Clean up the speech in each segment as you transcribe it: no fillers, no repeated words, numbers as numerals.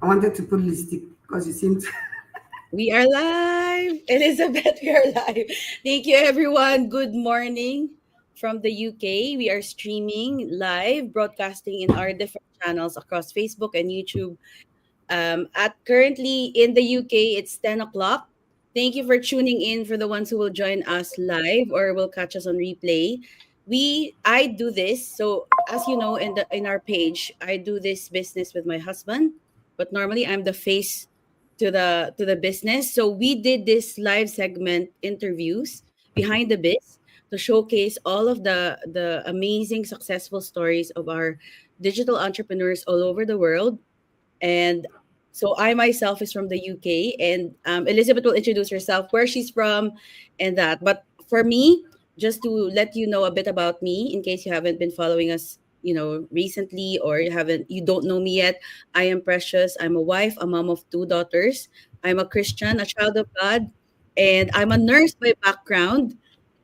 wanted to put lipstick because you seemed. We are live. Elizabeth, we are live. Thank you, everyone. Good morning from the UK. We are streaming live, broadcasting in our different channels across Facebook and YouTube. At currently in the UK, it's 10 o'clock. Thank you for tuning in for the ones who will join us live or will catch us on replay. I do this. So as you know, in our page, I do this business with my husband, but normally I'm the face to the business. So we did this live segment interviews behind the biz to showcase all of the amazing successful stories of our digital entrepreneurs all over the world. And so I myself is from the UK, and Elizabeth will introduce herself, where she's from, and that. But for me, just to let you know a bit about me, in case you haven't been following us, recently, or you don't know me yet. I am Precious. I'm a wife, a mom of two daughters. I'm a Christian, a child of God, and I'm a nurse by background.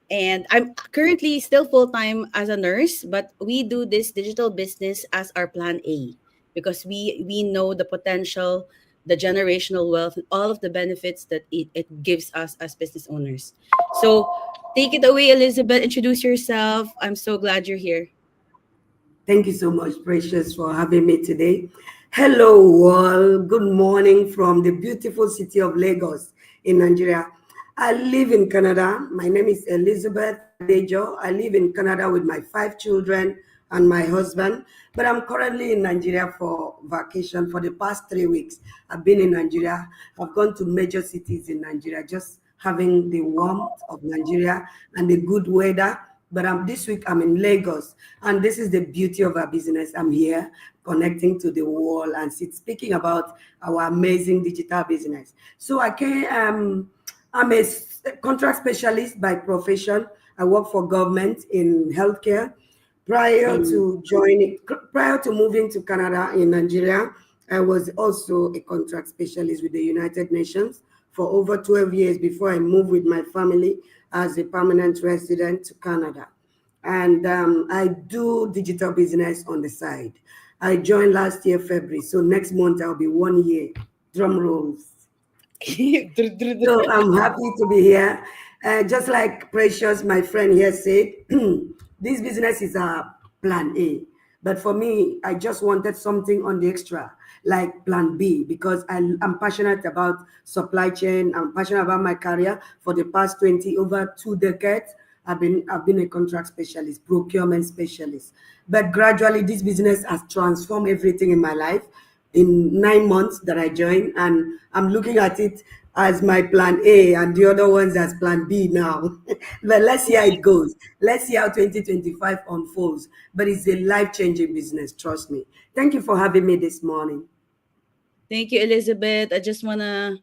And I'm currently still full time as a nurse, but we do this digital business as our plan A because we know the potential, the generational wealth, and all of the benefits that it gives us as business owners. So take it away, Elizabeth. Introduce yourself. I'm so glad you're here. Thank you so much, Precious, for having me today. Hello, all. Good morning from the beautiful city of Lagos in Nigeria. I live in Canada. My name is Elizabeth Adejo. I live in Canada with my 5 children and my husband, but I'm currently in Nigeria for vacation for the past 3 weeks. I've been in Nigeria. I've gone to major cities in Nigeria, just having the warmth of Nigeria and the good weather. But this week I'm in Lagos, and this is the beauty of our business. I'm here connecting to the wall and speaking about our amazing digital business. So I'm a contract specialist by profession. I work for government in healthcare. Mm. Prior to moving to Canada in Nigeria, I was also a contract specialist with the United Nations for over 12 years before I moved with my family as a permanent resident to Canada. And I do digital business on the side. I joined last year, February. So next month, I'll be 1 year. Drum rolls. So I'm happy to be here. Just like Precious, my friend here said, this business is a plan A. But for me, I just wanted something on the extra, like plan B, because I'm passionate about supply chain. I'm passionate about my career for the past over 2 decades. I've been a contract specialist, procurement specialist. But gradually, this business has transformed everything in my life in 9 months that I joined, and I'm looking at it as my plan A and the other ones as plan B now. But let's see how it goes. Let's see how 2025 unfolds. But it's a life-changing business, trust me. Thank you for having me this morning. Thank you, Elizabeth. I just wanna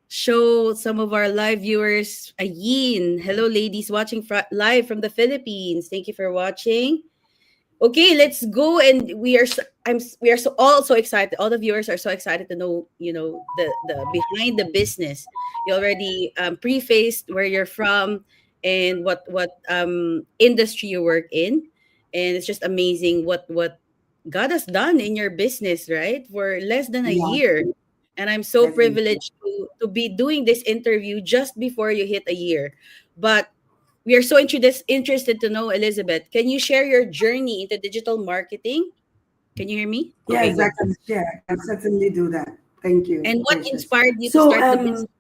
show some of our live viewers. Ayin, hello, ladies watching live from the Philippines. Thank you for watching. Okay, let's go. And we are so all so excited. All the viewers are so excited to know, the behind the business. You already prefaced where you're from and what industry you work in, and it's just amazing what God has done in your business, right? For less than a Yeah, year. And I'm so definitely. privileged to be doing this interview just before you hit a year. But we are so interested to know, Elizabeth, can you share your journey into digital marketing? Can you hear me? Okay, Yes, I good. can share. I can certainly do that. Thank you, And what Precious. inspired you to So start the business?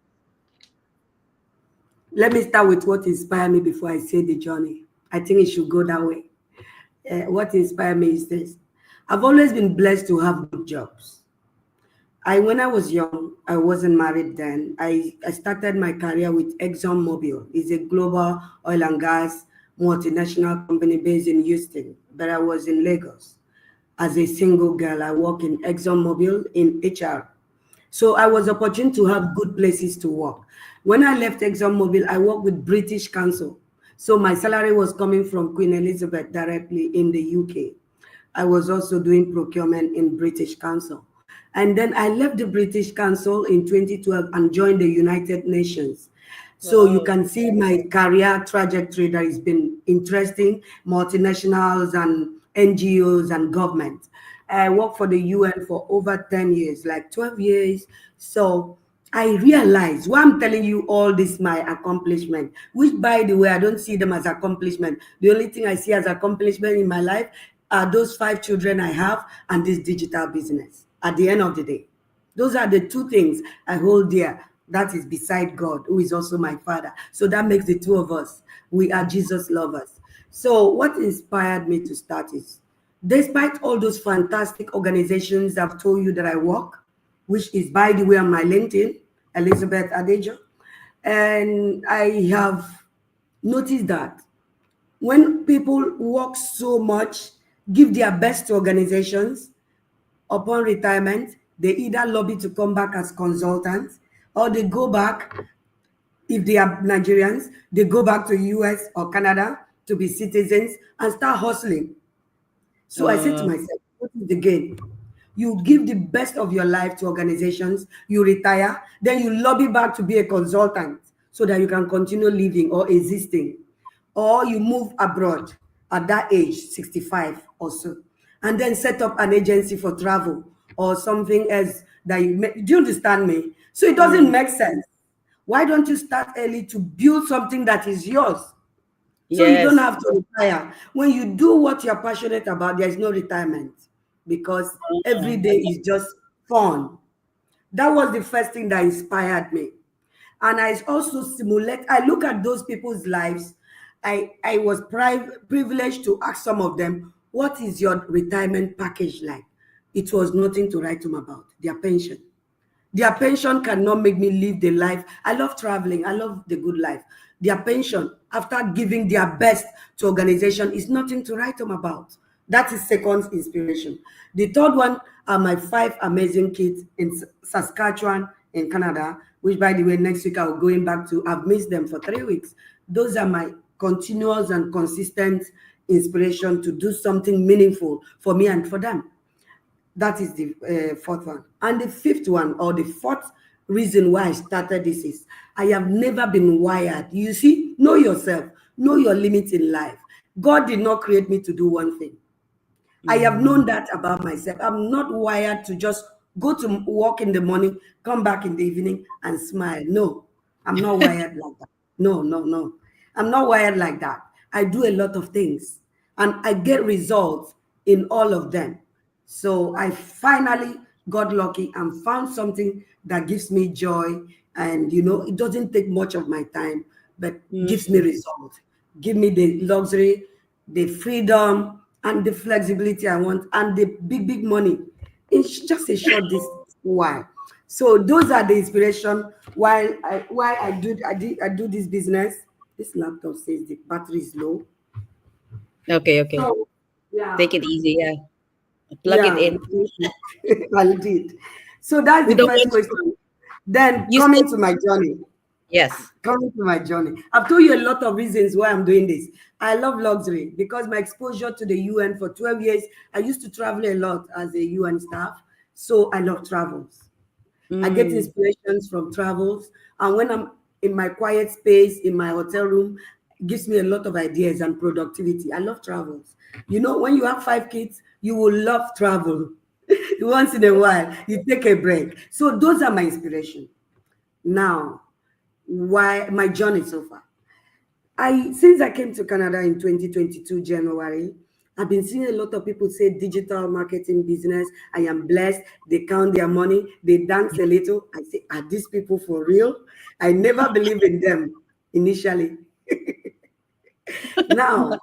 let me start with what inspired me before I say the journey. I think it should go that way. What inspired me is this. I've always been blessed to have good jobs. When I was young, I wasn't married then. I started my career with ExxonMobil. It's a global oil and gas multinational company based in Houston, but I was in Lagos. As a single girl, I work in ExxonMobil in HR. So I was opportune to have good places to work. When I left ExxonMobil, I worked with British Council. So my salary was coming from Queen Elizabeth directly in the UK. I was also doing procurement in British Council. And then I left the British Council in 2012 and joined the United Nations. So you Wow. can see my career trajectory that has been interesting, multinationals and NGOs and government. I worked for the UN for over 10 years, like 12 years. So I realized why I'm telling you all this my accomplishment, which by the way, I don't see them as accomplishment. The only thing I see as accomplishment in my life are those 5 children I have and this digital business at the end of the day. Those are the two things I hold dear. That is beside God, who is also my father. So that makes the two of us. We are Jesus lovers. So what inspired me to start is, despite all those fantastic organizations I've told you that I work, which is by the way on my LinkedIn, Elizabeth Adejo, and I have noticed that when people work so much, give their best to organizations, upon retirement, they either lobby to come back as consultants or they go back, if they are Nigerians, they go back to US or Canada to be citizens and start hustling. So I said to Uh, myself, what is the game? You give the best of your life to organizations, you retire, then you lobby back to be a consultant so that you can continue living or existing. Or you move abroad at that age, 65 or so, and then set up an agency for travel or something else that you make. Do you understand me? So it doesn't mm, make sense. Why don't you start early to build something that is yours? So you don't yes. have to retire. When you do what you're passionate about, there's no retirement because every day I love is just fun. That was the first thing that inspired me. And I also simulate, I look at those people's lives. I was privileged to ask some of them, what is your retirement package like? It was nothing to write them about, their pension. Their pension cannot make me live the life. I love traveling. I love the good life. Their pension, after giving their best to organization, is nothing to write them about. That is second inspiration. The third one are my 5 amazing kids in Saskatchewan in Canada, which by the way, next week I'll going back to. I've missed them for 3 weeks. Those are my continuous and consistent inspiration to do something meaningful for me and for them. That is the fourth one. And the fifth one, or the fourth reason why I started this is I have never been wired. You see, know yourself, know your limits in life. God did not create me to do one thing. I have mm, known that about myself. I'm not wired to just go to work in the morning, come back in the evening, and smile. No, I'm not wired like that. No, no, no. I'm not wired like that. I do a lot of things and I get results in all of them. So I finally got lucky and found something that gives me joy. And, it doesn't take much of my time, but gives me mm. results. Give me the luxury, the freedom, and the flexibility I want, and the big, big money in just a short distance. Why? So those are the inspiration why I do this business. This laptop says the battery is low. Okay, okay. So yeah, Take it easy. Yeah. Plug it yeah, in. I did. So that's We the don't first want question. Then you said yes. coming to my journey. I've told you a lot of reasons why I'm doing this. I love luxury because my exposure to the UN for 12 years, I used to travel a lot as a UN staff. So I love travels. I get Mm, inspirations from travels. And when I'm in my quiet space, in my hotel room, it gives me a lot of ideas and productivity. I love travels. When you have 5 kids, you will love travel. Once in a while, you take a break. So those are my inspiration. Now, why my journey so far? Since I came to Canada in 2022 January, I've been seeing a lot of people say digital marketing business. I am blessed. They count their money. They dance a little. I say, are these people for real? I never believed in them initially. Now,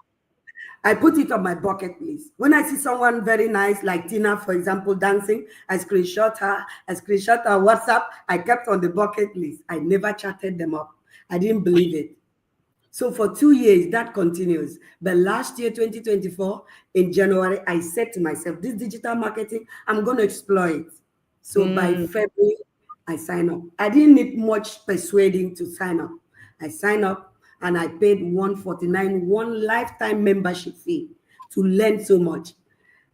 I put it on my bucket list. When I see someone very nice, like Tina, for example, dancing, I screenshot her. I screenshot her WhatsApp. I kept on the bucket list. I never chatted them up. I didn't believe it. So for 2 years, that continues. But last year, 2024, in January, I said to myself, this digital marketing, I'm going to explore it. So by mm, February, I signed up. I didn't need much persuading to sign up. I signed up and I paid 149, one lifetime membership fee to learn so much.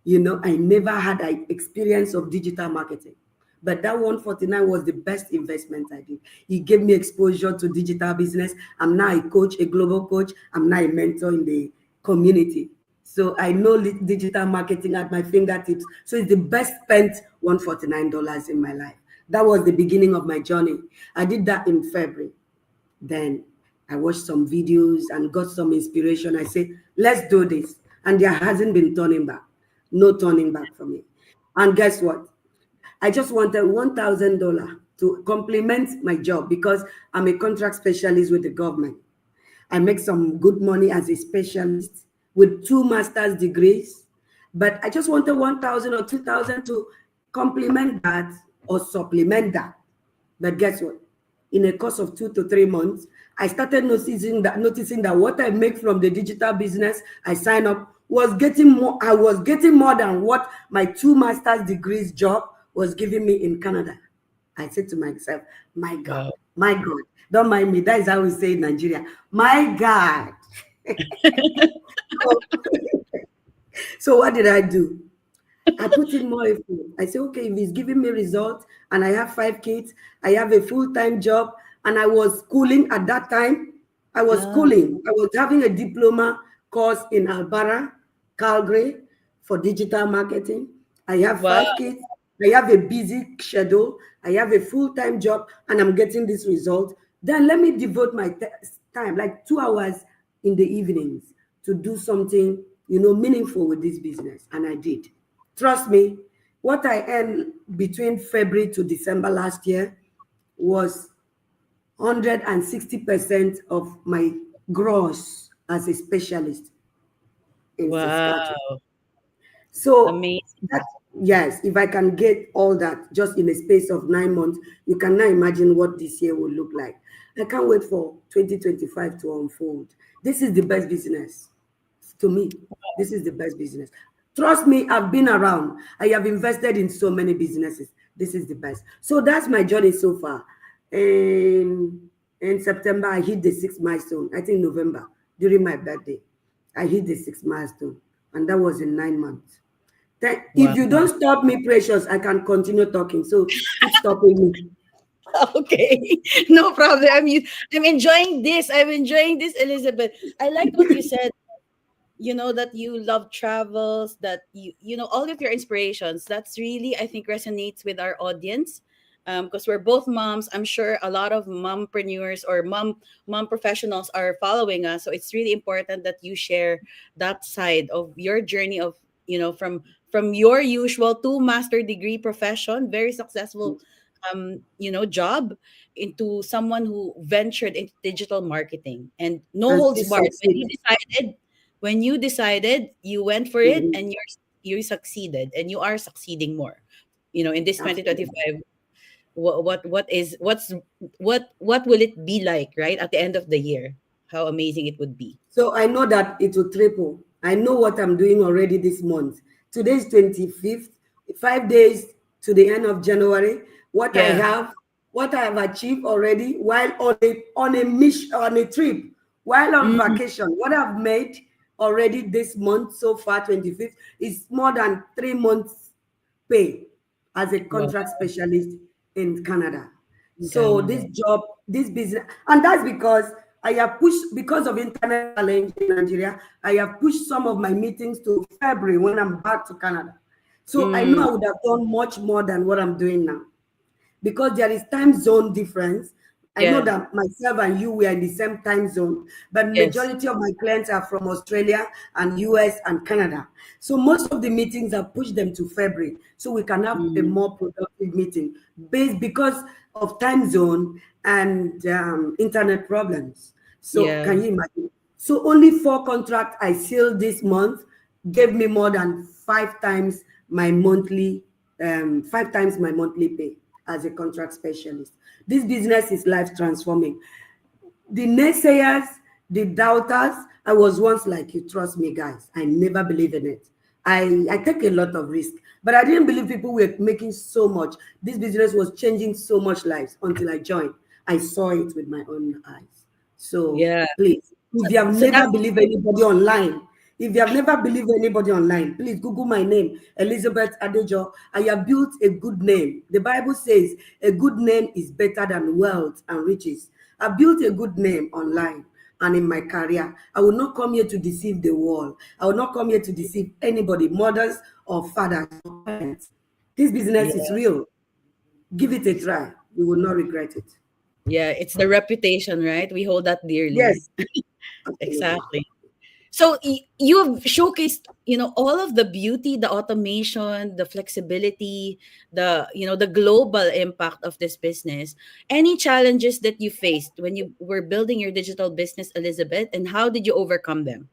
I never had an experience of digital marketing. But that 149 was the best investment I did. It gave me exposure to digital business. I'm now a coach, a global coach. I'm now a mentor in the community. So I know digital marketing at my fingertips. So it's the best spent $149 in my life. That was the beginning of my journey. I did that in February. Then I watched some videos and got some inspiration. I said, let's do this. And there hasn't been turning back. No turning back for me. And guess what? I just wanted $1,000 to complement my job because I'm a contract specialist with the government. I make some good money as a specialist with 2 master's degrees, but I just wanted 1,000 or 2,000 to complement that or supplement that. But guess what? In a course of 2 to 3 months, I started noticing that what I make from the digital business I sign up was getting more. I was getting more than what my 2 master's degrees job was giving me in Canada. I said to myself, Wow. my God, don't mind me. That is how we say in Nigeria. My God. So, so what did I do? I put in more effort. I say, okay, if it's giving me results and I have 5 kids, I have a full-time job, and I was schooling at that time. I was Ah, schooling. I was having a diploma course in Alberta, Calgary for digital marketing. I have wow. 5 kids. I have a busy schedule. I have a full-time job, and I'm getting this result. Then let me devote my time, like 2 hours in the evenings, to do something, meaningful with this business. And I did. Trust me, what I earned between February to December last year was 160% of my gross as a specialist in Saskatchewan. Wow. So Amazing. that, yes, if I can get all that just in a space of 9 months, you can now imagine what this year will look like. I can't wait for 2025 to unfold. This is the best business. To me, this is the best business. Trust me, I've been around. I have invested in so many businesses. This is the best. So that's my journey so far. In September, I hit the 6th milestone. I think November, during my birthday, I hit the 6th milestone, and that was in 9 months. If Wow. you don't stop me, Precious, I can continue talking. So keep stopping me. Okay. No problem. I'm enjoying this. I'm enjoying this, Elizabeth. I like what you said, that you love travels, that all of your inspirations. That's really, I think, resonates with our audience, because we're both moms. I'm sure a lot of mompreneurs or mom professionals are following us, so it's really important that you share that side of your journey of, from your usual 2 master degree profession, very successful job, into someone who ventured into digital marketing and no And holds still barred. succeed. When you decided, you went for it, Mhm. and you succeeded, and you are succeeding more. In this Absolutely. 2025, what will it be like, right, at the end of the year? How amazing it would be. So I know that it will triple. I know what I'm doing already this month. Today is 25th, 5 days to the end of January. What I Yeah. have, what I have achieved already while on a mission, on a trip, while on Mm, vacation, what I've made already this month so far, 25th, is more than 3 months pay as a wow. contract specialist in Canada. In So this Canada. job, this business, and that's because I have pushed, because of internet challenge in Nigeria, I have pushed some of my meetings to February when I'm back to Canada. So I know Mm, I would have done much more than what I'm doing now, because there is time zone difference. I know yeah. that myself and you were in the same time zone, but Yes. majority of my clients are from Australia and US and Canada. So most of the meetings I push them to February so we can have a Mm, more productive meeting based because of time zone and internet problems. So yeah. can you imagine? So only 4 contracts I sealed this month gave me more than 5 times my monthly 5 times my monthly pay as a contract specialist. This business is life transforming. The naysayers, the doubters, I was once like you. Trust me, guys. I never believe in it. I take a lot of risk, but I didn't believe people were making so much. This business was changing so much lives until I joined. I saw it with my own eyes. So Yeah. please, So, if you have so that never believed anybody online, if you have never believed anybody online, please Google my name, Elizabeth Adejo. I have built a good name. The Bible says a good name is better than wealth and riches. I built a good name online. and in my career. I will not come here to deceive the world. I will not come here to deceive anybody, mothers or fathers or parents. This business is Yeah. real. Give it a try. You will not regret it. Yeah, it's the reputation, right? We hold that dearly. Yes, absolutely. Exactly. So you've showcased, all of the beauty, the automation, the flexibility, the global impact of this business. Any challenges that you faced when you were building your digital business, Elizabeth, and how did you overcome them?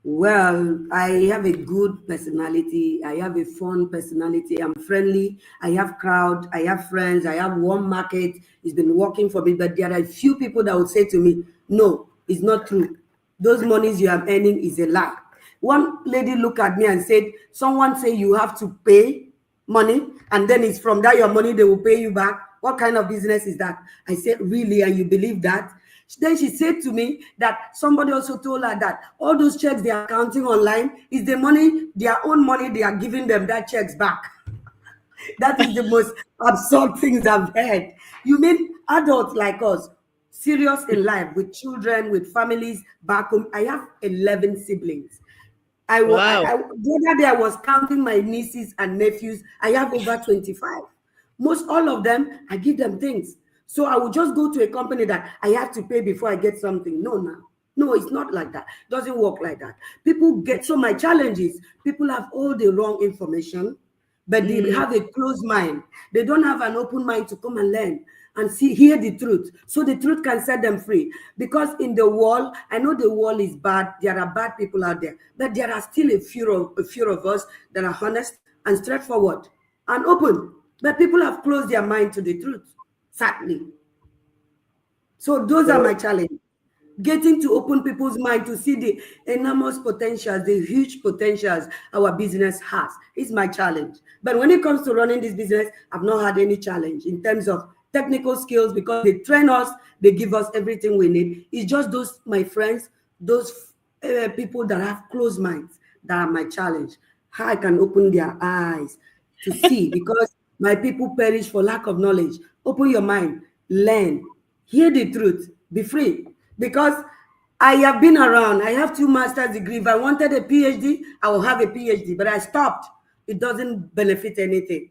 Well, I have a good personality. I have a fun personality. I'm friendly. I have crowd. I have friends. I have one market. It's been working for me. But there are a few people that would say to me, no, it's not true. Those monies you are earning is a lie. One lady looked at me and said, someone say you have to pay money and then it's from that your money they will pay you back. What kind of business is that? I said, really? And you believe that? Then she said to me that somebody also told her that all those checks they are counting online is the money, their own money, they are giving them that checks back. That is the most absurd things I've heard. You mean adults like us, serious in life, with children, with families back home? I have 11 siblings. Wow. The other day I was counting my nieces and nephews. I have over 25. Most all of them, I give them things. So I will just go to a company that I have to pay before I get something. No, no. No, it's not like that. It doesn't work like that. People get, so my challenge is people have all the wrong information, but they Mm, have a closed mind. They don't have an open mind to come and learn and see, hear the truth, so the truth can set them free. Because in the world, I know the world is bad. There are bad people out there, but there are still a few of us that are honest and straightforward and open. But people have closed their mind to the truth, sadly. So those are my correct. challenge. Getting to open people's mind to see the enormous potentials, the huge potentials our business has is my challenge. But when it comes to running this business, I've not had any challenge in terms of technical skills because they train us, they give us everything we need. It's just those, my friends, those people that have closed minds that are my challenge. How I can open their eyes to see because my people perish for lack of knowledge. Open your mind, learn, hear the truth, be free. Because I have been around, I have 2 master's degree. If I wanted a PhD, I will have a PhD, but I stopped. It doesn't benefit anything.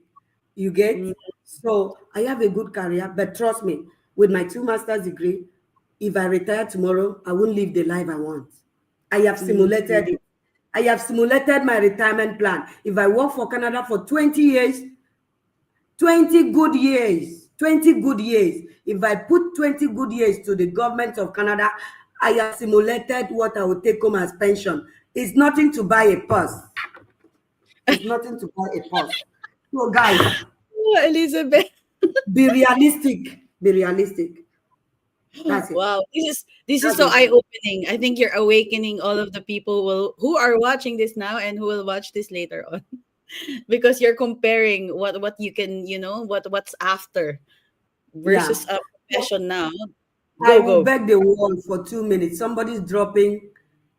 You get? Mm, So I have a good career, but trust me, with my 2 master's degree, if I retire tomorrow, I won't live the life I want. I have mm, simulated it. I have simulated my retirement plan. If I work for Canada for 20 years, 20 good years, 20 good years. If I put 20 good years to the government of Canada, I have simulated what I will take home as pension. It's nothing to buy a purse. It's nothing to buy a purse. So, guys, oh, Elizabeth. be realistic. Be realistic. That's it. Wow, this is That's so it. eye-opening. I think you're awakening all of the people who are watching this now and who will watch this later on. Because you're comparing what you can, what's after Yeah. versus a So profession now. I Go, will go. beg the world for 2 minutes. Somebody's dropping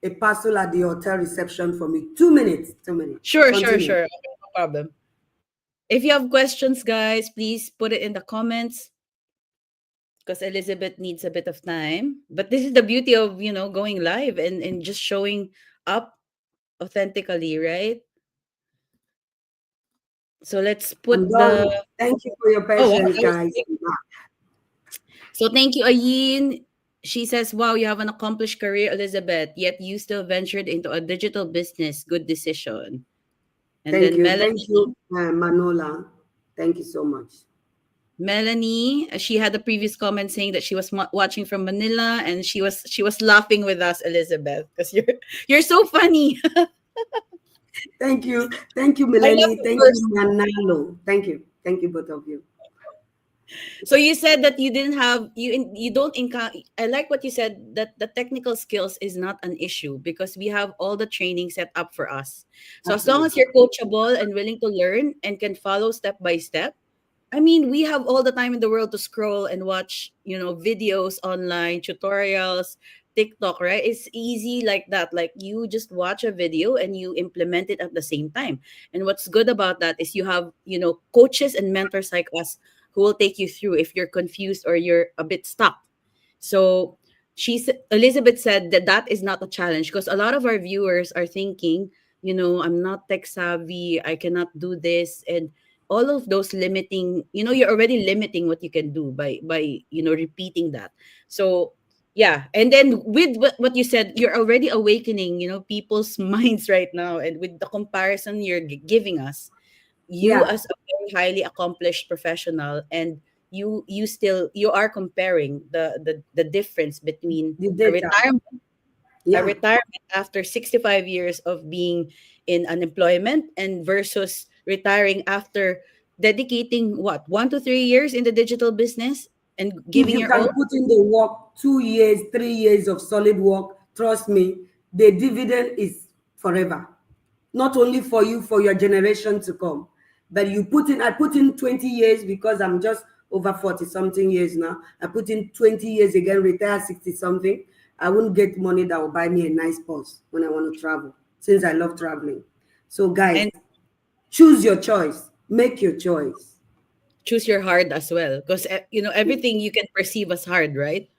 a parcel at the hotel reception for me. 2 minutes. 2 minutes. Sure, sure, Continue. sure. Okay, no problem. If you have questions, guys, please put it in the comments because Elizabeth needs a bit of time. But this is the beauty of, going live and just showing up authentically, right? So let's put I'm the done. Thank you for your oh wow, patience, that was guys. quick. So thank you, Ayin. She says, wow, you have an accomplished career, Elizabeth, yet you still ventured into a digital business. Good decision. And Thank then you. Thank you, Manola. Thank you so much. Melanie, she had a previous comment saying that she was watching from Manila and she was laughing with us, Elizabeth, because you're so funny. Thank you. Thank you, I love Melanie. the Thank you, first. Manalo. Thank you. Thank you, both of you. So you said that you didn't have you don't encounter. I like what you said that the technical skills is not an issue because we have all the training set up for us. So as long as Absolutely. you're coachable and willing to learn and can follow step by step, I mean, we have all the time in the world to scroll and watch, videos online, tutorials, TikTok, right? It's easy like that. Like you just watch a video and you implement it at the same time. And what's good about that is you have, coaches and mentors like us who will take you through if you're confused or you're a bit stuck. So Elizabeth said that that is not a challenge because a lot of our viewers are thinking, I'm not tech savvy, I cannot do this, and all of those limiting, you're already limiting what you can do by repeating that. So yeah, and then with what you said, you're already awakening, people's minds right now, and with the comparison you're giving us, you Yeah, as a very highly accomplished professional, and you are comparing the difference between the a data. retirement a Yeah. retirement after 65 years of being in unemployment and versus retiring after dedicating what 1 to 3 years in the digital business and If giving you your all. can put in the work, 2 years, 3 years of solid work, trust me, the dividend is forever. Not only for you, for your generation to come. But I put in 20 years because I'm just over 40 something years now. I put in 20 years again, retire 60 something. I wouldn't get money that will buy me a nice purse when I want to travel, since I love traveling. So, guys, And choose your choice, make your choice. choose your hard as well because everything you can perceive as hard, right?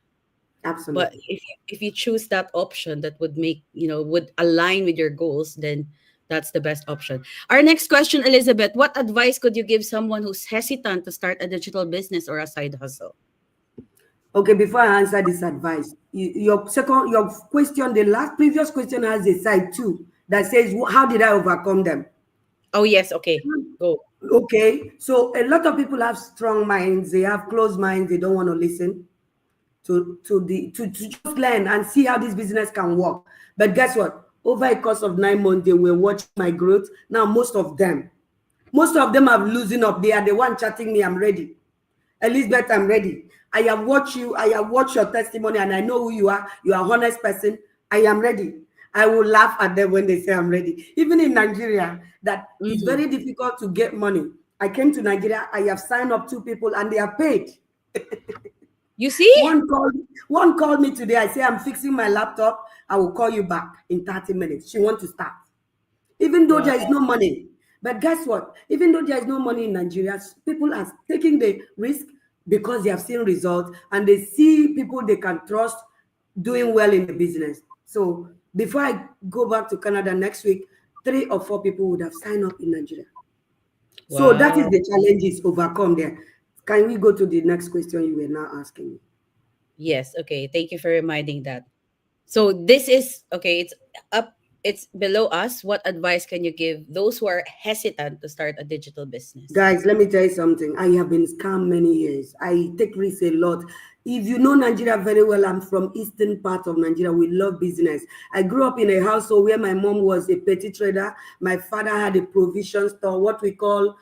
But Absolutely. if you choose that option that would make would align with your goals, then that's the best option. Our next question, Elizabeth, what advice could you give someone who's hesitant to start a digital business or a side hustle? Okay, before I answer this advice, your question, the last previous question has a side too that says, how did I overcome them? Oh yes, okay, go. Okay, so a lot of people have strong minds, they have closed minds, they don't want to listen to just learn and see how this business can work. But guess what? Over a course of 9 months, they were watching my growth. Now, most of them are losing up. They are the one chatting me, I'm ready. Elizabeth, I'm ready. I have watched you. I have watched your testimony and I know who you are. You are an honest person. I am ready. I will laugh at them when they say I'm ready. Even in Nigeria, that it's Mhm. very difficult to get money. I came to Nigeria. I have signed up 2 people and they are paid. You see? One called me today. I say, I'm fixing my laptop. I will call you back in 30 minutes. She wants to start. Even though Wow. there is no money. But guess what? Even though there is no money in Nigeria, people are taking the risk because they have seen results and they see people they can trust doing well in the business. So before I go back to Canada next week, 3 or 4 people would have signed up in Nigeria. So that is Wow. the challenges overcome there. Can we go to the next question you were now asking me? Yes, okay. Thank you for reminding that. So this is okay, up it's below us. What advice can you give those who are hesitant to start a digital business? Guys, let me tell you something. I have been scammed many years. I take risks a lot. If you know Nigeria very well, I'm from eastern part of Nigeria. We love business. I grew up in a household where my mom was a petty trader. My father had a provision store, what we call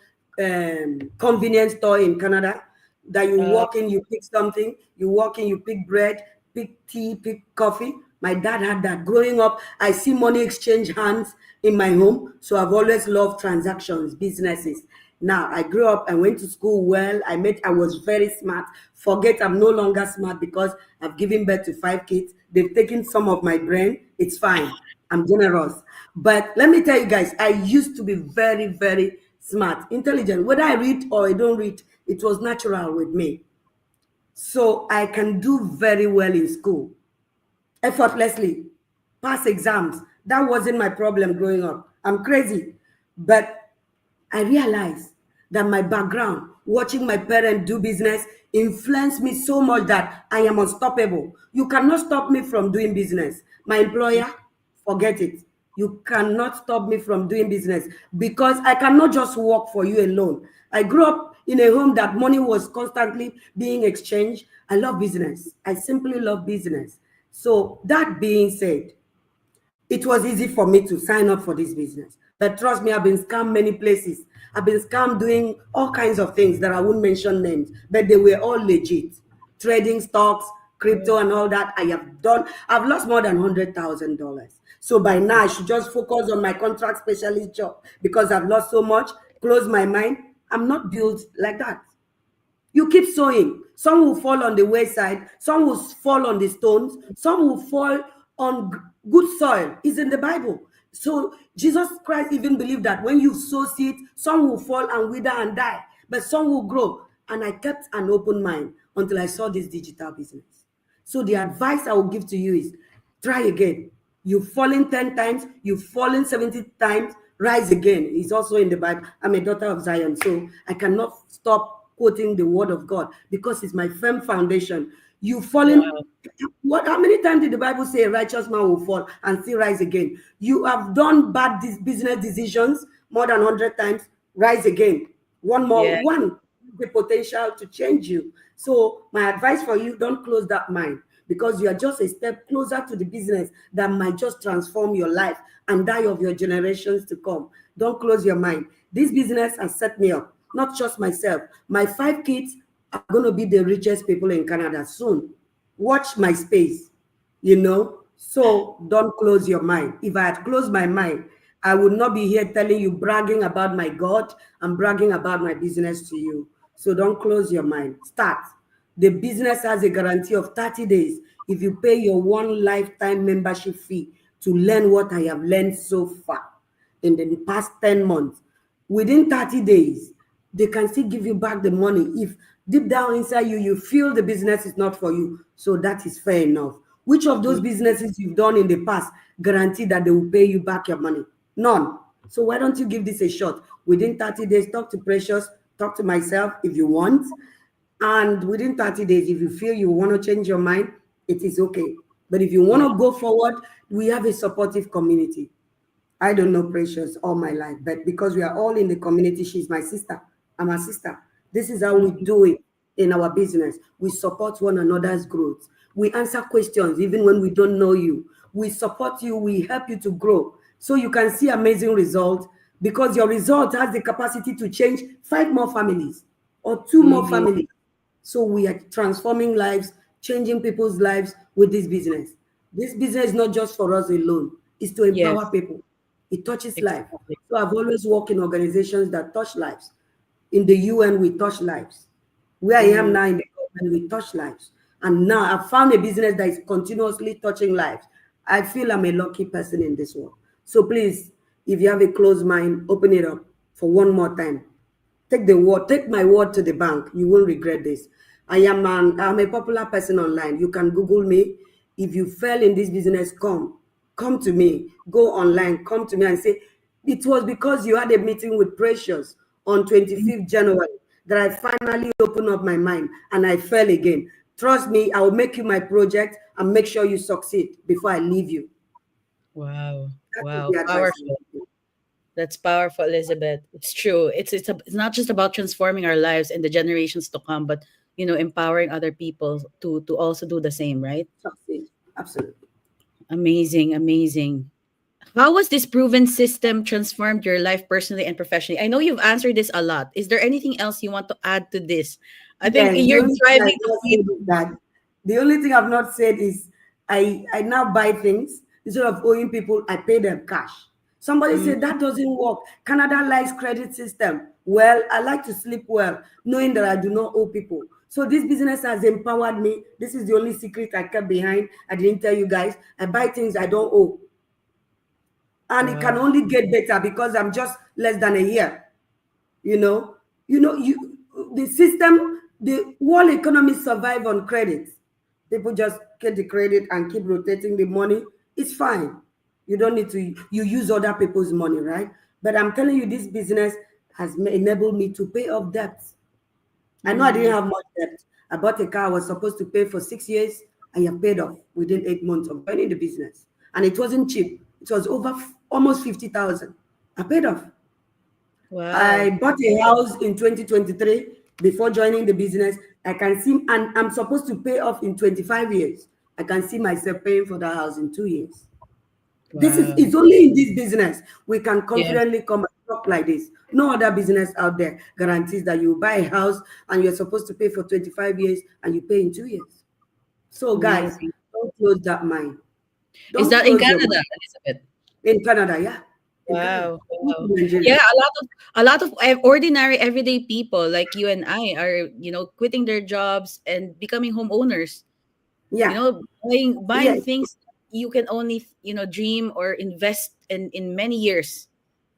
convenience store in Canada. That you Uh, walk in, you pick something. You walk in, you pick bread, pick tea, pick coffee. My dad had that. Growing up, I see money exchange hands in my home. So I've always loved transactions, businesses. Now I grew up and went to school well. I was very smart. Forget I'm no longer smart because I've given birth to 5 kids. They've taken some of my brain. It's fine. I'm generous. But let me tell you guys, I used to be very, very smart, intelligent. Whether I read or I don't read, it was natural with me. So I can do very well in school effortlessly, pass exams. That wasn't my problem growing up. I'm crazy. But I realized that my background, watching my parents do business, influenced me so much that I am unstoppable. You cannot stop me from doing business. My employer, forget it. You cannot stop me from doing business because I cannot just work for you alone. I grew up in a home that money was constantly being exchanged. I love business. I simply love business. So, that being said, it was easy for me to sign up for this business. But trust me, I've been scammed many places. I've been scammed doing all kinds of things that I won't mention names, but they were all legit. Trading stocks, crypto, and all that I have done. I've lost more than $100,000. So by now, I should just focus on my contract specialist job because I've lost so much, close my mind. I'm not built like that. You keep sowing. Some will fall on the wayside, some will fall on the stones, some will fall on good soil. It's in the Bible. So Jesus Christ even believed that when you sow seed, some will fall and wither and die, but some will grow. And I kept an open mind until I saw this digital business. So the advice I will give to you is try again. You've fallen 10 times, you've fallen 70 times, rise again. It's also in the Bible. I'm a daughter of Zion, so I cannot stop quoting the word of God because it's my firm foundation. You've fallen. Wow. What? How many times did the Bible say a righteous man will fall and still rise again? You have done bad business decisions more than 100 times. Rise again. One more. Yeah. One. The potential to change you. So my advice for you: don't close that mind because you are just a step closer to the business that might just transform your life and that of your generations to come. Don't close your mind. This business has set me up, not just myself. My 5 kids are going to be the richest people in Canada soon. Watch my space, So don't close your mind. If I had closed my mind, I would not be here telling you, bragging about my God and bragging about my business to you. So don't close your mind. Start. The business has a guarantee of 30 days if you pay your one lifetime membership fee to learn what I have learned so far in the past 10 months. Within 30 days, they can still give you back the money if deep down inside you, you feel the business is not for you. So that is fair enough. Which of those businesses you've done in the past guarantee that they will pay you back your money? None. So why don't you give this a shot? Within 30 days, talk to Precious, talk to myself if you want. And within 30 days, if you feel you want to change your mind, it is okay. But if you want Yeah. to go forward, we have a supportive community. I don't know Precious all my life, but because we are all in the community, she's my sister. I'm her sister. This is how we Mhm. do it in our business. We support one another's growth. We answer questions even when we don't know you. We support you. We help you to grow so you can see amazing results because your result has the capacity to change 5 more families or 2 more families. So we are transforming lives, changing people's lives with this business. This business is not just for us alone, it's to empower Yes, people. It touches life. exactly. So I've always worked in organizations that touch lives. In the UN, we touch lives. Where I am Mm, now in the government, we touch lives. And now I've found a business that is continuously touching lives. I feel I'm a lucky person in this world. So please, if you have a closed mind, open it up for one more time. Take my word to the bank. You won't regret this. I'm a popular person online. You can Google me. If you fell in this business, come to me. Go online, come to me and say, it was because you had a meeting with Precious on mm. 25th January that I finally opened up my mind and I fell again. Trust me, I will make you my project and make sure you succeed before I leave you. Wow. That is Wow. the advice I Powerful. give you. That's powerful, Elizabeth. It's true. It's not just about transforming our lives and the generations to come, but empowering other people to also do the same, right? Succeed. Absolutely. Amazing, amazing. How was this proven system transformed your life personally and professionally? I know you've answered this a lot. Is there anything else you want to add to this? I think Yes, the you're only thing driving I've the not said wheel. is that the only thing I've not said is I now buy things instead of owing people, I pay them cash. Somebody Mm, said that doesn't work. Canada likes credit system. Well, I like to sleep well, knowing that I do not owe people. So this business has empowered me. This is the only secret I kept behind. I didn't tell you guys. I buy things I don't owe. And it can wow. only get better because I'm just less than a year. you know you the system, the world economy survive on credit. People just get the credit and keep rotating the money. It's fine. You don't need to you use other people's money, right? But I'm telling you, this business has enabled me to pay off debts. I know I didn't Mm, have much debt. I bought a car I was supposed to pay for 6 years. I have paid off within 8 months of joining the business, and it wasn't cheap. It was over almost 50,000. I paid off. I wow. bought a house in 2023 before joining the business. I can see, and I'm supposed to pay off in 25 years. I can see myself paying for the house in 2 years. Wow. It's only in this business we can Yeah. confidently come and talk like this. No other business out there guarantees that you buy a house and you're supposed to pay for 25 years and you pay in 2 years. So, guys, Amazing. don't close that mind. Is Don't that in close your Canada, mind. Elizabeth? In Canada, yeah, in Canada, Wow, not wow. in Yeah, Nigeria. a lot of ordinary everyday people like you and I are, quitting their jobs and becoming homeowners. Yeah, Buying yeah. things you can only, dream or invest in many years.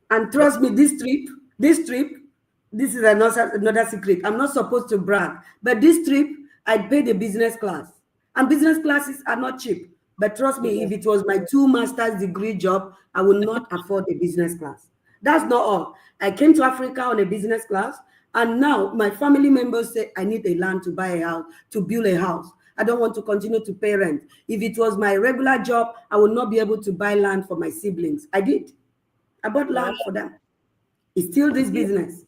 And But trust me, this is another secret. I'm not supposed to brag, but this trip, I paid a business class. And business classes are not cheap. But trust me, Yeah. if it was my two master's degree job, I would not afford a business class. That's not all. I came to Africa on a business class, and now my family members say I need a land to buy a house, to build a house. I don't want to continue to pay rent. If it was my regular job, I would not be able to buy land for my siblings. I did. I bought Wow. land for them. It's still this Yeah. business.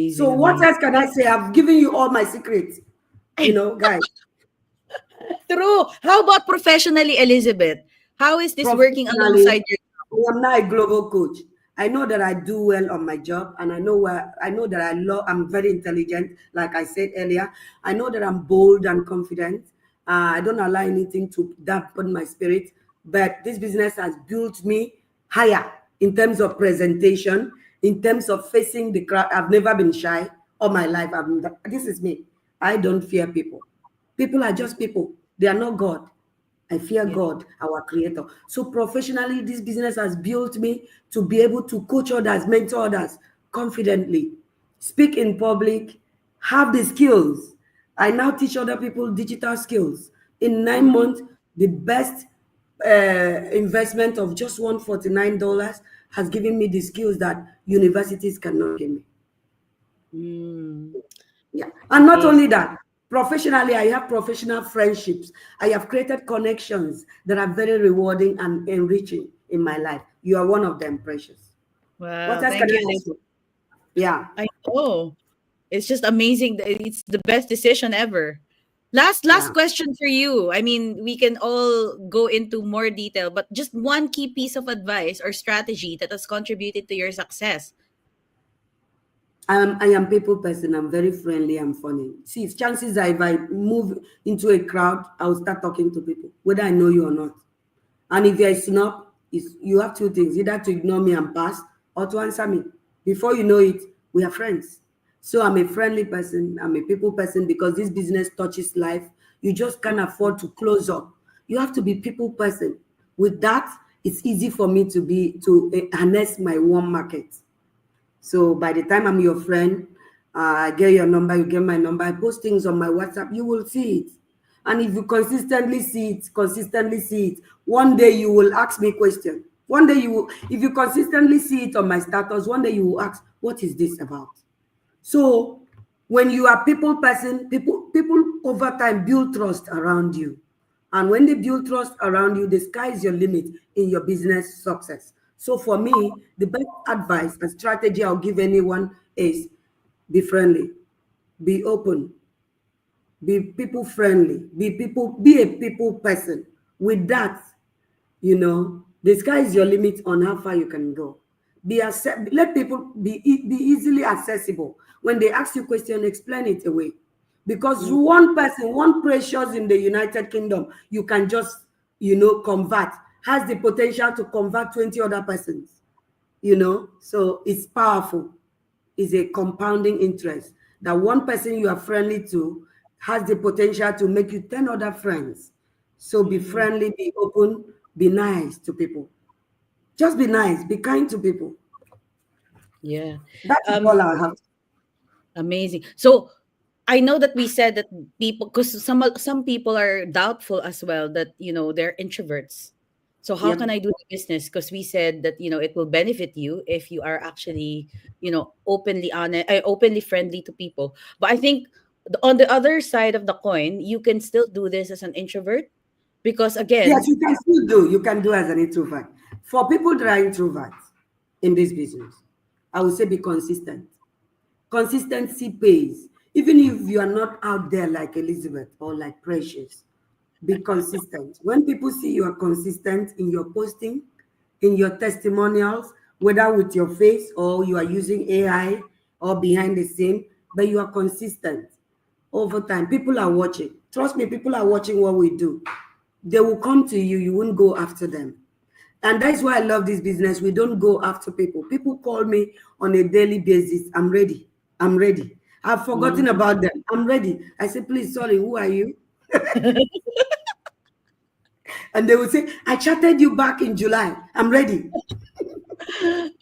So Amazing, what amazing. else can I say? I've given you all my secrets, guys. True. How about professionally, Elizabeth? How is this working Professionally, alongside your I am not a global coach. I know that I do well on my job, and I know that I'm very intelligent, like I said earlier. I know that I'm bold and confident. I don't allow anything to dampen my spirit. But this business has built me higher in terms of presentation, in terms of facing the crowd. I've never been shy all my life. This is me. I don't fear people. People are just people. They are not God. I fear yeah. God, our creator. So professionally, this business has built me to be able to coach others, mentor others confidently, speak in public, have the skills. I now teach other people digital skills. In 9 months, the best investment of just $149 has given me the skills that universities cannot give me. Mm, Yeah. And not amazing. only that, professionally, I have professional friendships. I have created connections that are very rewarding and enriching in my life. You are one of them, Precious. What Wow. else can Thank you, I Elizabeth. say? Yeah. I know. It's just amazing. It's the best decision ever. Last Yeah. question for you. I mean, we can all go into more detail, but just one key piece of advice or strategy that has contributed to your success. I am people person. I'm very friendly and funny. See, chances are if I move into a crowd, I'll start talking to people, whether I know you or not. And if you're a snob, you have two things, either to ignore me and pass or to answer me. Before you know it, we are friends. So I'm a friendly person. I'm a people person because this business touches life. You just can't afford to close up. You have to be people person. With that, it's easy for me to harness my warm market. So by the time I'm your friend, I get your number, you get my number, I post things on my WhatsApp, you will see it. And if you consistently see it, one day you will ask me question. One day if you consistently see it on my status, one day you will ask, what is this about? So when you are people person, people over time build trust around you. And when they build trust around you, the sky is your limit in your business success. So for me, the best advice and strategy I'll give anyone is be friendly, be open, be people friendly, be a people person. With that, the sky is your limit on how far you can go. Let people be easily accessible. When they ask you a question, explain it away. Because Mm, one person, one Precious in the United Kingdom, you can just, convert, has the potential to convert 20 other persons. So it's powerful. It's a compounding interest that one person you are friendly to has the potential to make you 10 other friends. So be mm, friendly, be open, be nice to people. Just be nice, be kind to people. yeah. That is Um, all I have. Amazing. So I know that we said that people, because some people are doubtful as well that they're introverts. So how can Yep. I do the business? Because we said that it will benefit you if you are actually openly honest, openly friendly to people. But I think on the other side of the coin, you can still do this as an introvert because Yes, again, you can still do. You can do as an introvert. For people that are introverts in this business, I would say be consistent. Consistency pays. Even if you are not out there like Elizabeth or like Precious, be consistent. When people see you are consistent in your posting, in your testimonials, whether with your face or you are using AI or behind the scene, but you are consistent over time. People are watching. Trust me, people are watching what we do. They will come to you, you won't go after them. And that's why I love this business. We don't go after people. People call me on a daily basis. I'm ready. I'm ready. I've forgotten mm, about them. I'm ready. I say, please, sorry, who are you? And they will say, I chatted you back in July. I'm ready.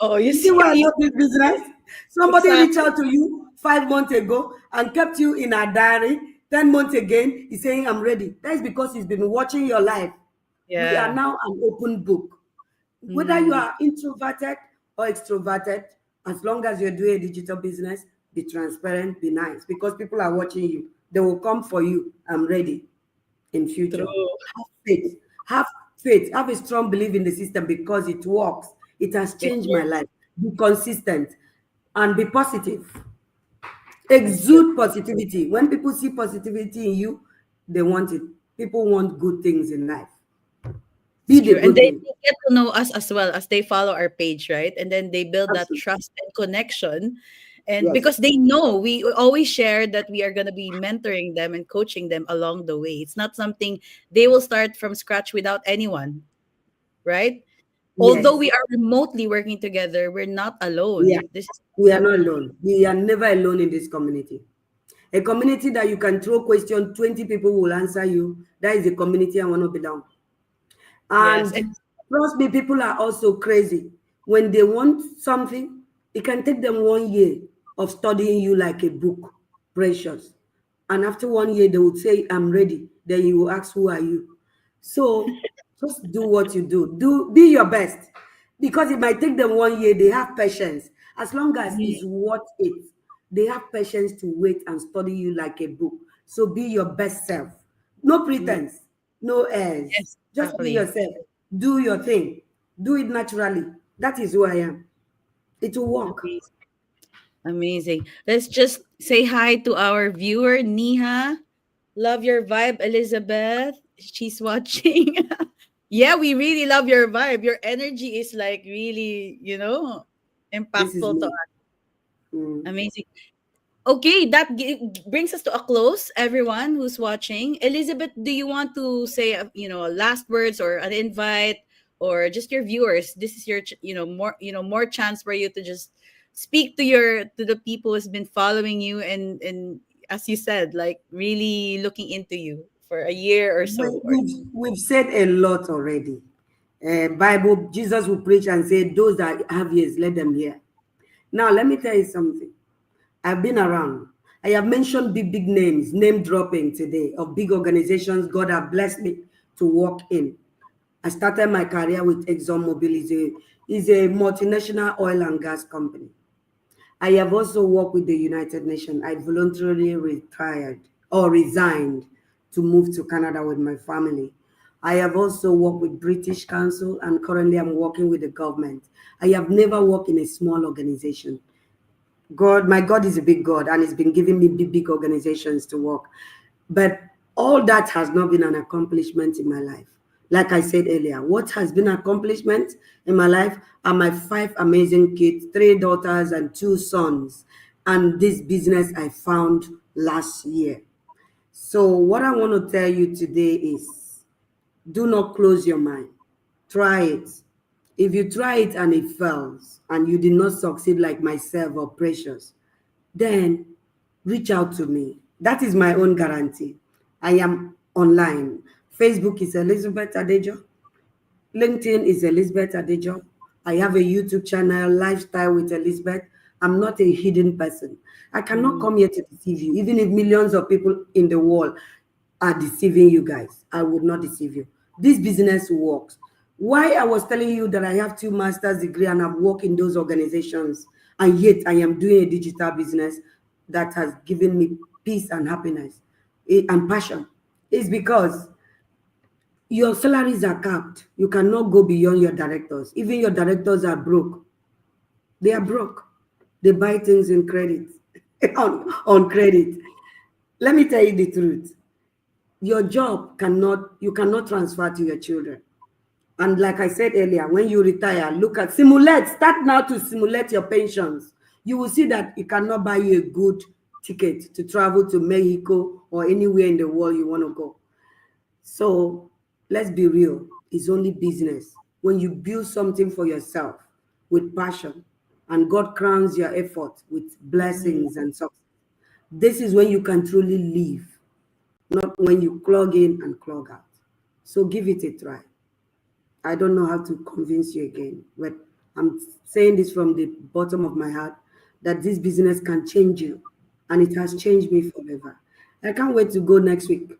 oh, you You see see, why I love this business? Somebody reached exactly. out to you 5 months ago and kept you in a diary, 10 months again, he's saying, I'm ready. That is because he's been watching your life. We are Yeah. now an open book. Whether you Mm, are introverted or extroverted, as long as you're doing a digital business, be transparent, be nice, because people are watching you. They will come for you. I'm ready in future. true. Have faith. Have faith. Have a strong belief in the system because it works. It has It changed my works. life. Be consistent and be positive. That's true. Exude positivity. When people see positivity in you, they want it. People want good things in life. It's Be the true. And good thing. they get to know us as well as they follow our page, right? And then they build that Absolutely. trust and connection. And Yes. because they know we always share that we are going to be mentoring them and coaching them along the way. It's not something they will start from scratch without anyone, right? Although Yes. we are remotely working together, we're not Yeah. alone. This is We are not important. alone. We are never alone in this community. A community that you can throw question, 20 people will answer you. That is the community I want to belong. Yes. And And trust me, people are also crazy. When they want something, it can take them 1 year of studying you like a book, precious. And after 1 year, they would say, I'm ready. Then you will ask, who are you? So just do what you do. Be your best. Because it might take them 1 year, they have patience. As long as mm, it's worth it, they have patience to wait and study you like a book. So be your best self. No mm, pretense, no airs. yes, Just be exactly. yourself. Do your thing. Do it naturally. That is who I am. It will work. Amazing. Amazing. Let's just say hi to our viewer, Niha. Love your vibe, Elizabeth. She's watching. Yeah, we really love your vibe. Your energy is like really, This is impactful to me. us. Mm. Amazing. Okay, that brings us to a close, everyone who's watching. Elizabeth, do you want to say, last words or an invite or just your viewers? This is your, more chance for you to just speak to the people who's been following you and as you said, like really looking into you for a year or so. Or We've said a lot already. Bible, Jesus will preach and say, those that have ears, let them hear. Now, let me tell you something. I've been around. I have mentioned big names, name dropping today of big organizations God have blessed me to work in. I started my career with ExxonMobil. Is a multinational oil and gas company. I have also worked with the United Nations. I voluntarily retired or resigned to move to Canada with my family. I have also worked with British Council and currently I'm working with the government. I have never worked in a small organization. My God is a big God and He's been giving me big organizations to work. But all that has not been an accomplishment in my life. Like I said earlier, what has been an accomplishment in my life are my 5 amazing kids, 3 daughters and 2 sons, and this business I found last year. So what I want to tell you today is do not close your mind. Try it. If you try it and it fails and you did not succeed like myself or Precious, then reach out to me. That is my own guarantee. I am online. Facebook is Elizabeth Adejo. LinkedIn is Elizabeth Adejo. I have a YouTube channel, Lifestyle with Elizabeth. I'm not a hidden person. I cannot mm, come here to deceive you. Even if millions of people in the world are deceiving you guys, I would not deceive you. This business works. Why I was telling you that I have 2 master's degree and I've worked in those organizations, and yet I am doing a digital business that has given me peace and happiness and passion, is because your salaries are capped. You cannot go beyond your directors. Even your directors are broke. They are broke. They buy things in credit, on credit. Let me tell you the truth. Your job you cannot transfer to your children. And like I said earlier, when you retire, start now to simulate your pensions. You will see that it cannot buy you a good ticket to travel to Mexico or anywhere in the world you want to go. So let's be real. It's only business. When you build something for yourself with passion and God crowns your effort with mm. blessings and success, this is when you can truly live, not when you clog in and clog out. So give it a try. I don't know how to convince you again, but I'm saying this from the bottom of my heart that this business can change you, and it has changed me forever. I can't wait to go next week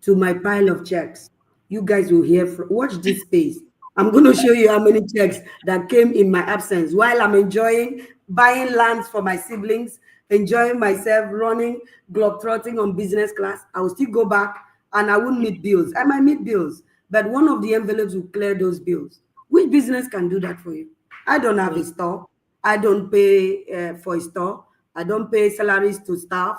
to my pile of checks. You guys will hear from, watch this space. I'm going to show you how many checks that came in my absence while I'm enjoying buying lands for my siblings, enjoying myself, running, globetrotting on business class. I will still go back and I won't meet bills. I might meet bills, but one of the envelopes will clear those bills. Which business can do that for you? I don't have a Yeah. store. I don't pay for a store. I don't pay salaries to staff,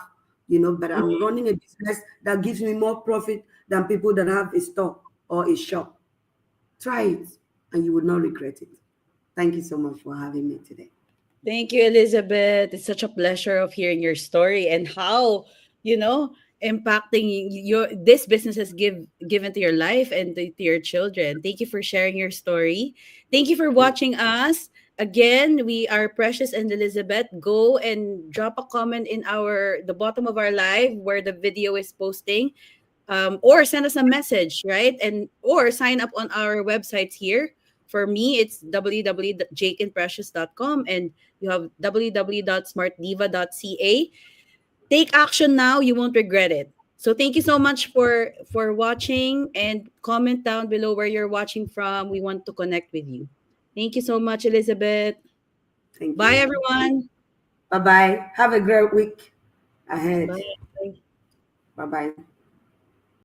but I'm Mhm. running a business that gives me more profit than people that have a store or a shop. Try it and you would not regret it. Thank you so much for having me today. Thank you, Elizabeth. It's such a pleasure of hearing your story and how, you know, impacting your this business has given to your life and to your children. Thank you for sharing your story. Thank you for watching us. Again, we are Precious and Elizabeth. Go and drop a comment in the bottom of our live where the video is posting, or send us a message, right? And or sign up on our websites here. For me, it's www.jakeandprecious.com, and you have www.smartdiva.ca. Take action now, you won't regret it. So thank you so much for watching, and comment down below where you're watching from. We want to connect with you. Thank you so much, Elizabeth. Thank Bye you. everyone. Bye bye. Have a great week ahead. Bye. Bye bye.